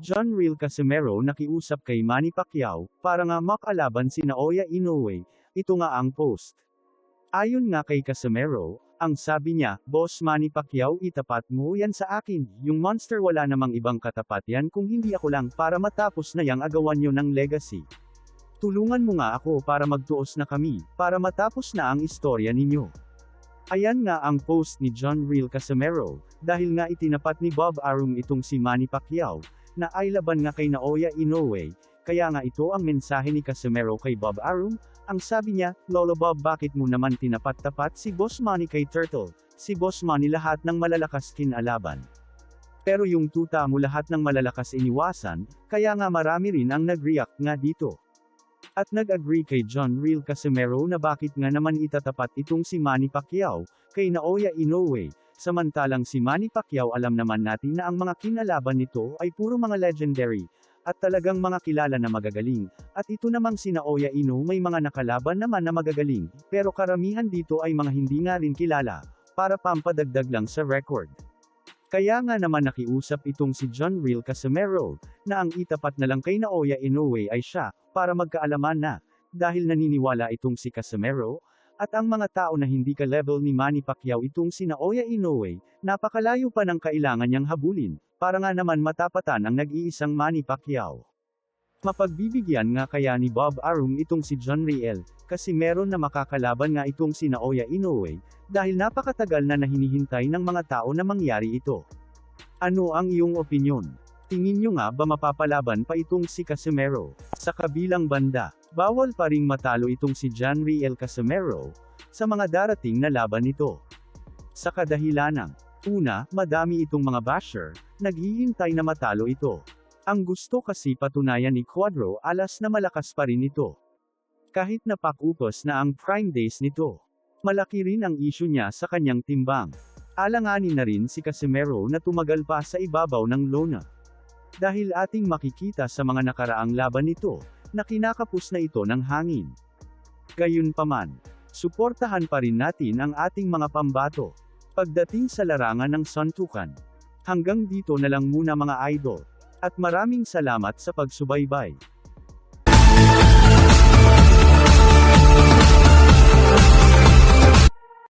John Real Casimero nakiusap kay Manny Pacquiao, para nga makalaban si Naoya Inoue, ito nga ang post. Ayon nga kay Casimero, ang sabi niya, "Boss Manny Pacquiao, itapat mo yan sa akin, yung monster wala namang ibang katapat yan kung hindi ako lang para matapos na yang agawan nyo ng legacy. Tulungan mo nga ako para magtuos na kami, para matapos na ang istorya ninyo." Ayan nga ang post ni John Real Casimero, dahil nga itinapat ni Bob Arum itong si Manny Pacquiao, na ay laban nga kay Naoya Inoue, kaya nga ito ang mensahe ni Casimero kay Bob Arum, ang sabi niya, "Lolo Bob, bakit mo naman tinapat-tapat si Boss Manny kay Turtle? Si Boss Manny lahat ng malalakas kinalaban. Pero yung tuta mo lahat ng malalakas iniwasan, kaya nga marami rin ang nag-react nga dito." At nag-agree kay John Real Casimero na bakit nga naman itatapat itong si Manny Pacquiao, kay Naoya Inoue, samantalang si Manny Pacquiao alam naman natin na ang mga kinalaban nito ay puro mga legendary, at talagang mga kilala na magagaling, at ito namang si Naoya Inoue may mga nakalaban naman na magagaling, pero karamihan dito ay mga hindi nga rin kilala, para pampadagdag lang sa record. Kaya nga naman nakiusap itong si John Real Casimero, na ang itapat na lang kay Naoya Inoue ay siya, para magkaalaman na, dahil naniniwala itong si Casimero, at ang mga tao na hindi ka-level ni Manny Pacquiao itong si Naoya Inoue, napakalayo pa ng kailangan niyang habulin, para nga naman matapatan ang nag-iisang Manny Pacquiao. Mapagbibigyan nga kaya ni Bob Arum itong si John Real, kasi meron na makakalaban nga itong si Naoya Inoue, dahil napakatagal na hinihintay ng mga tao na mangyari ito. Ano ang iyong opinyon? Tingin nyo nga ba mapapalaban pa itong si Casimero? Sa kabilang banda, bawal pa ring matalo itong si John Real Casimero, sa mga darating na laban nito. Sa kadahilanang, una, madami itong mga basher, naghihintay na matalo ito. Ang gusto kasi patunayan ni Cuadro Alas na malakas pa rin ito. Kahit napakupos na ang prime days nito. Malaki rin ang issue niya sa kanyang timbang. Alanganin na rin si Casimero na tumagal pa sa ibabaw ng lona. Dahil ating makikita sa mga nakaraang laban nito, na kinakapos na ito ng hangin. Gayunpaman, suportahan pa rin natin ang ating mga pambato. Pagdating sa larangan ng suntukan. Hanggang dito na lang muna mga idol. At maraming salamat sa pagsubaybay.